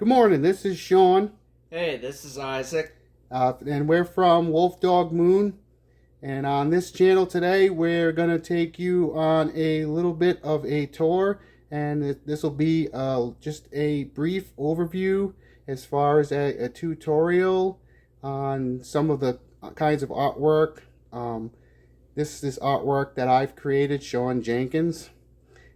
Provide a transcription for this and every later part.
Good morning, this is Sean, Hey, this is Isaac. and we're from Wolf Dog Moon. And on this channel today, we're going to take you on a little bit of a tour. And this will be just a brief overview as far as a tutorial on some of the kinds of artwork. This is artwork that I've created, Shawn Jenkins.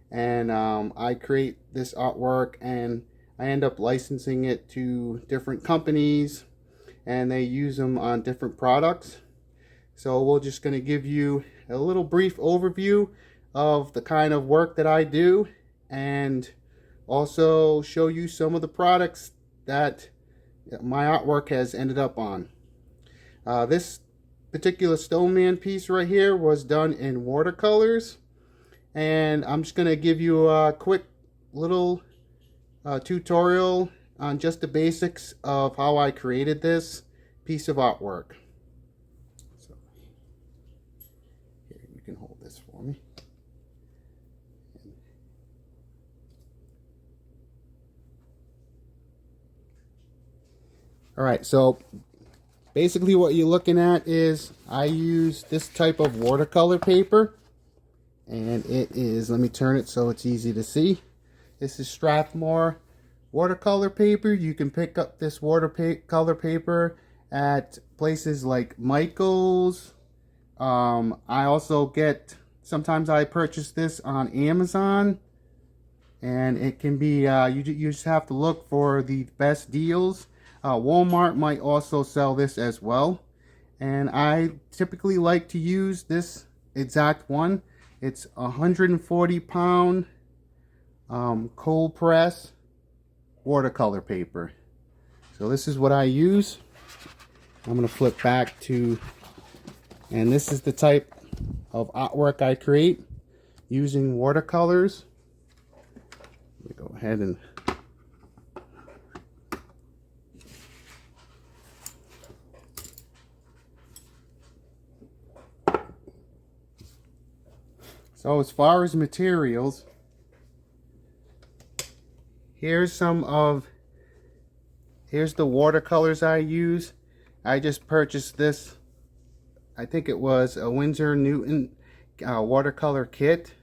And I create this artwork and I end up licensing it to different companies and they use them on different products. So we're just going to give you a little brief overview of the kind of work that I do and also show you some of the products that my artwork has ended up on. This particular Stoneman piece right here was done in watercolors, and I'm just going to give you a quick little tutorial on just the basics of how I created this piece of artwork. So here, you can hold this for me. Alright, so basically what you're looking at is I use this type of watercolor paper, and it is, let me turn it so it's easy to see. This is Strathmore watercolor paper. You can pick up this watercolor paper at places like Michael's. I also sometimes I purchase this on Amazon, and it can be, you just have to look for the best deals. Walmart might also sell this as well, and I typically like to use this exact one. It's 140 pound cold press watercolor paper. So this is what I use. I'm going to flip back to, and this is the type of artwork I create using watercolors. Let me go ahead and so as far as materials, here's the watercolors I use. I just purchased this, I think it was a Winsor Newton watercolor kit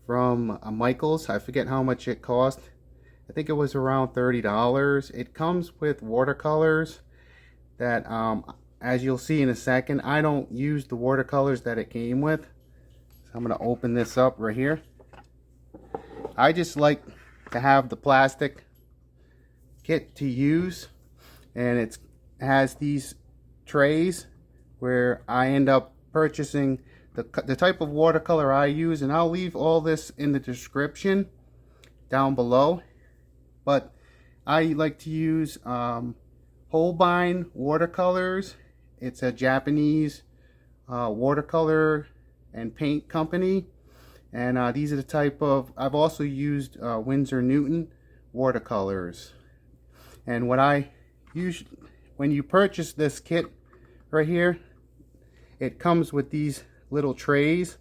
from Michael's. I forget how much it cost. I think it was around $30. It comes with watercolors that, as you'll see in a second, I don't use the watercolors that it came with. So I'm going to open this up right here. I just like to have the plastic kit to use, and it has these trays where I end up purchasing the type of watercolor I use, and I'll leave all this in the description down below. But I like to use Holbein watercolors. It's a Japanese watercolor and paint company, and these are the type of, I've also used Winsor Newton watercolors. And what I usually, when you purchase this kit right here, it comes with these little trays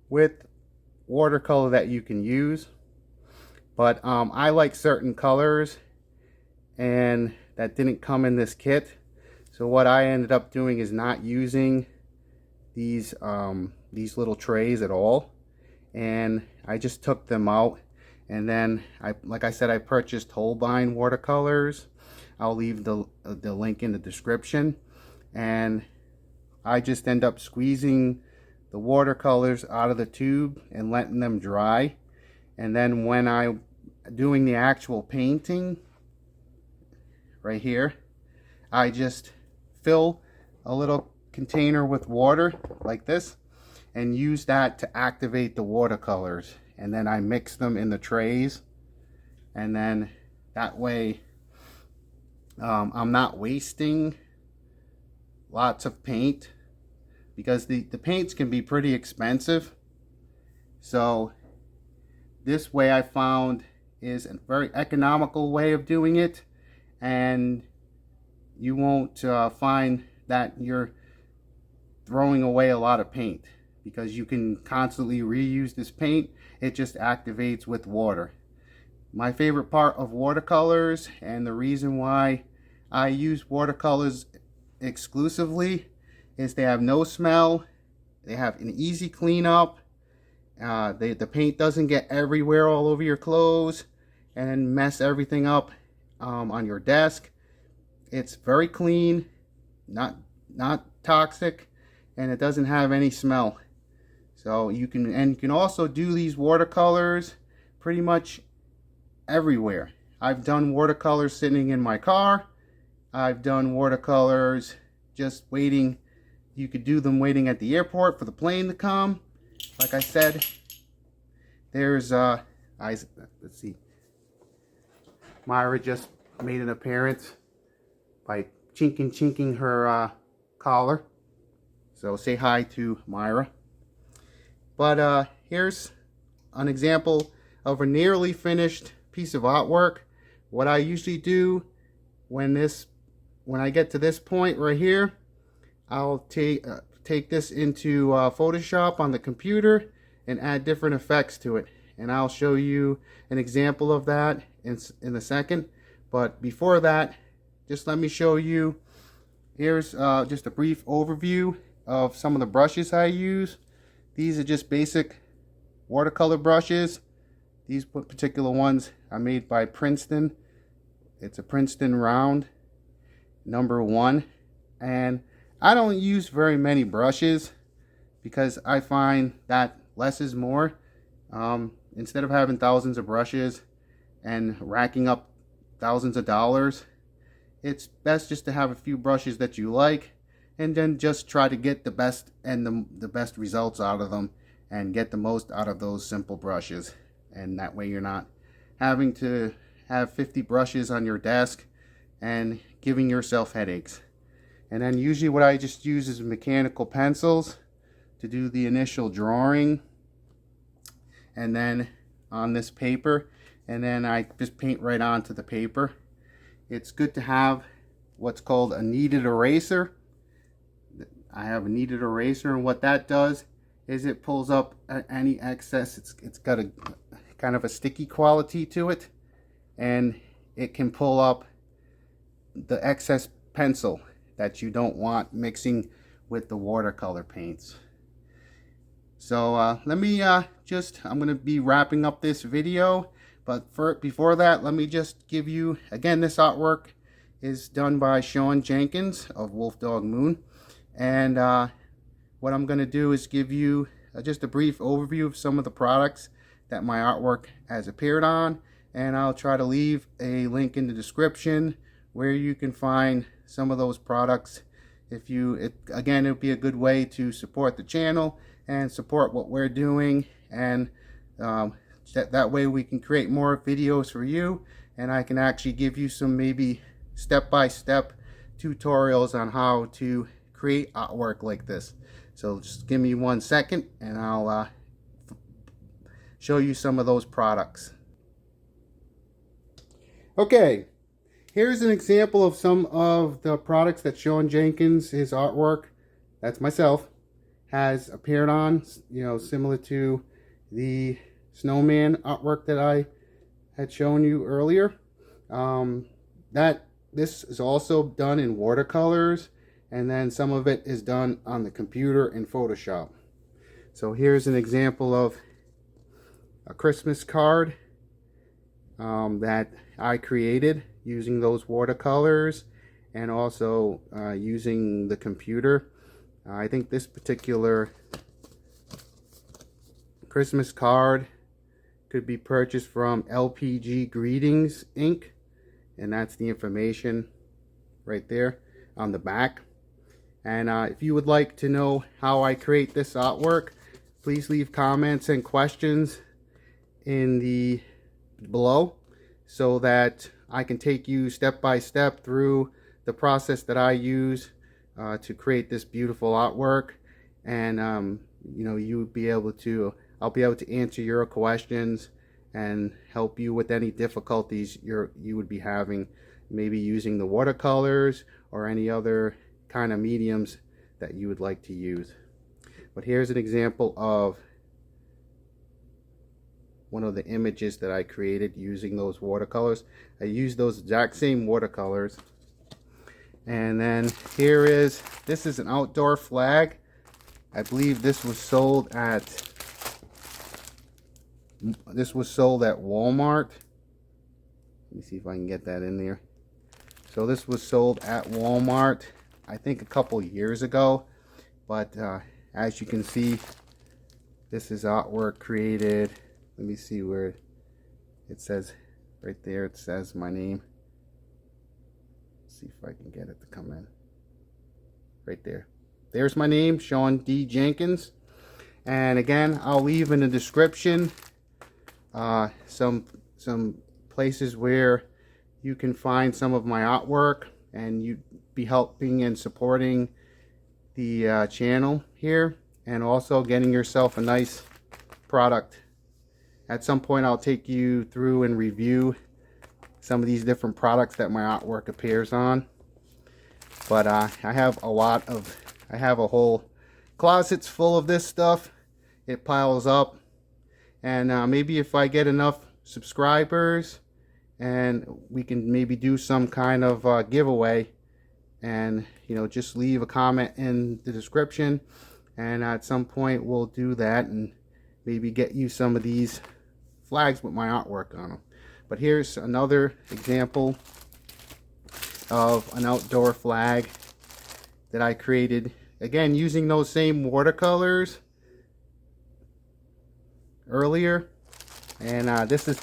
with watercolor that you can use. But I like certain colors, and that didn't come in this kit. So what I ended up doing is not using these little trays at all, and I just took them out. And then like I said, I purchased Holbein watercolors. I'll leave the link in the description, and I just end up squeezing the watercolors out of the tube and letting them dry. And then when I'm doing the actual painting right here, I just fill a little container with water like this and use that to activate the watercolors, and then I mix them in the trays, and then that way I'm not wasting lots of paint, because the paints can be pretty expensive. So this way I found is a very economical way of doing it, and you won't find that you're throwing away a lot of paint, because you can constantly reuse this paint. It just activates with water. My favorite part of watercolors, and the reason why I use watercolors exclusively, is they have no smell, they have an easy cleanup, the paint doesn't get everywhere all over your clothes and mess everything up on your desk. It's very clean, not toxic, and it doesn't have any smell. So you can also do these watercolors pretty much everywhere. I've done watercolors sitting in my car. I've done watercolors just waiting. You could do them waiting at the airport for the plane to come. Like I said, there's let's see, Myra just made an appearance by chinking her collar. So say hi to Myra. But here's an example of a nearly finished piece of artwork. What I usually do when I get to this point right here, I'll take this into Photoshop on the computer and add different effects to it, and I'll show you an example of that in a second. But before that, just let me show you. Here's just a brief overview of some of the brushes I use. These are just basic watercolor brushes. These particular ones are made by Princeton. It's a Princeton round #1, and I don't use very many brushes because I find that less is more. Instead of having thousands of brushes and racking up thousands of dollars, it's best just to have a few brushes that you like, and then just try to get the best and the best results out of them, and get the most out of those simple brushes. And that way you're not having to have 50 brushes on your desk and giving yourself headaches. And then usually what I just use is mechanical pencils to do the initial drawing, and then on this paper, and then I just paint right onto the paper. It's good to have what's called a kneaded eraser. I have a kneaded eraser, and what that does is it pulls up any excess. It's got a kind of a sticky quality to it, and it can pull up the excess pencil that you don't want mixing with the watercolor paints. So let me I'm going to be wrapping up this video, but before that, let me just give you, again, this artwork is done by Shawn Jenkins of Wolf Dog Moon, and what I'm going to do is give you just a brief overview of some of the products that my artwork has appeared on, and I'll try to leave a link in the description where you can find some of those products. Again, it would be a good way to support the channel and support what we're doing, and that way we can create more videos for you, and I can actually give you some maybe step-by-step tutorials on how to create artwork like this. So just give me 1 second and I'll show you some of those products. Okay, here's an example of some of the products that Shawn Jenkins, his artwork, that's myself, has appeared on, similar to the snowman artwork that I had shown you earlier. This is also done in watercolors, and then some of it is done on the computer in Photoshop. So here's an example of a Christmas card that I created using those watercolors and also using the computer. I think this particular Christmas card could be purchased from LPG Greetings Inc., and that's the information right there on the back. And if you would like to know how I create this artwork, please leave comments and questions in the below so that I can take you step by step through the process that I use to create this beautiful artwork. And I'll be able to answer your questions and help you with any difficulties you would be having, maybe using the watercolors or any other kind of mediums that you would like to use. But here's an example of one of the images that I created using those watercolors. I used those exact same watercolors. And then here is, this is an outdoor flag. I believe this was sold at Walmart. Let me see if I can get that in there. So this was sold at Walmart, I think a couple years ago. But as you can see, this is artwork created. Let me see where it says, right there it says my name. Let's see if I can get it to come in. Right there. There's my name, Shawn D Jenkins. And again, I'll leave in the description some places where you can find some of my artwork, and you'd be helping and supporting the channel here, and also getting yourself a nice product. At some point I'll take you through and review some of these different products that my artwork appears on. But I have a whole closets full of this stuff. It piles up, and maybe if I get enough subscribers, and we can maybe do some kind of giveaway, and just leave a comment in the description, and at some point we'll do that and maybe get you some of these flags with my artwork on them. But here's another example of an outdoor flag that I created, again using those same watercolors earlier. And this is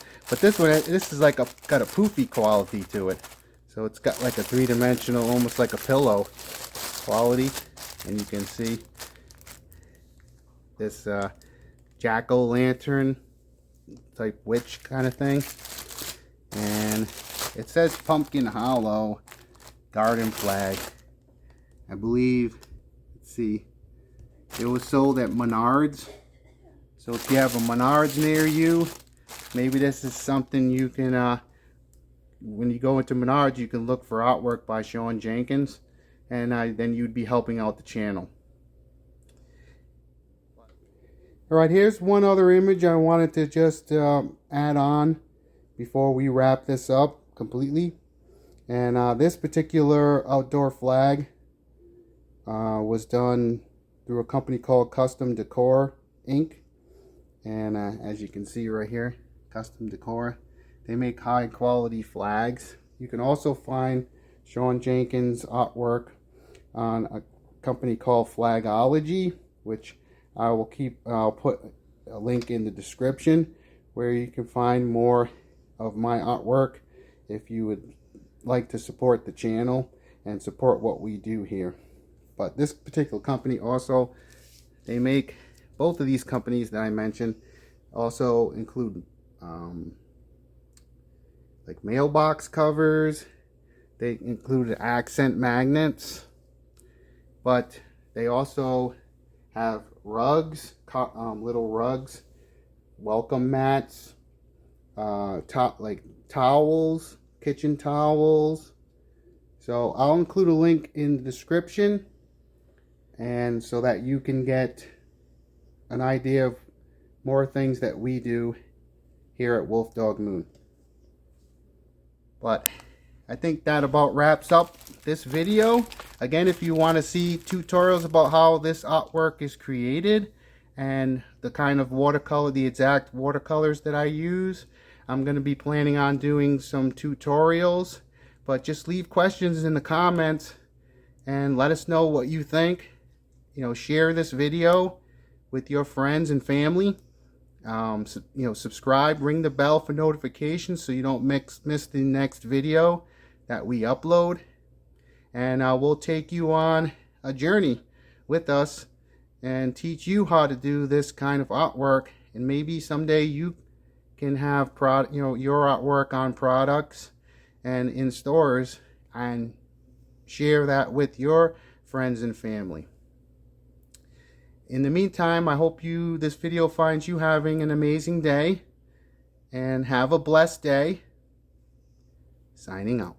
like got a poofy quality to it. So it's got like a three-dimensional, almost like a pillow quality. And you can see this jack-o'-lantern type witch kind of thing. And it says Pumpkin Hollow garden flag. I believe, let's see, it was sold at Menards. So if you have a Menards near you, maybe this is something you can, when you go into Menards, you can look for artwork by Shawn Jenkins, and then you'd be helping out the channel. Alright, here's one other image I wanted to just add on before we wrap this up completely. And this particular outdoor flag was done through a company called Custom Decor Inc. And as you can see right here, Custom Decor, they make high quality flags. You can also find Shawn Jenkins artwork on a company called Flagolgy, which I'll put a link in the description, where you can find more of my artwork if you would like to support the channel and support what we do here. But this particular company also, they make, both of these companies that I mentioned also include like mailbox covers. They include accent magnets, but they also have rugs, little rugs, welcome mats, like towels, kitchen towels. So I'll include a link in the description, and so that you can get an idea of more things that we do here at Wolf Dog Moon. But I think that about wraps up this video. Again, if you want to see tutorials about how this artwork is created and the kind of watercolor, the exact watercolors that I use, I'm going to be planning on doing some tutorials. But just leave questions in the comments and let us know what you think. Share this video with your friends and family. Subscribe, ring the bell for notifications so you don't miss the next video that we upload. And we'll take you on a journey with us and teach you how to do this kind of artwork. And maybe someday you can have your artwork on products and in stores, and share that with your friends and family. In the meantime, I hope this video finds you having an amazing day, and have a blessed day. Signing out.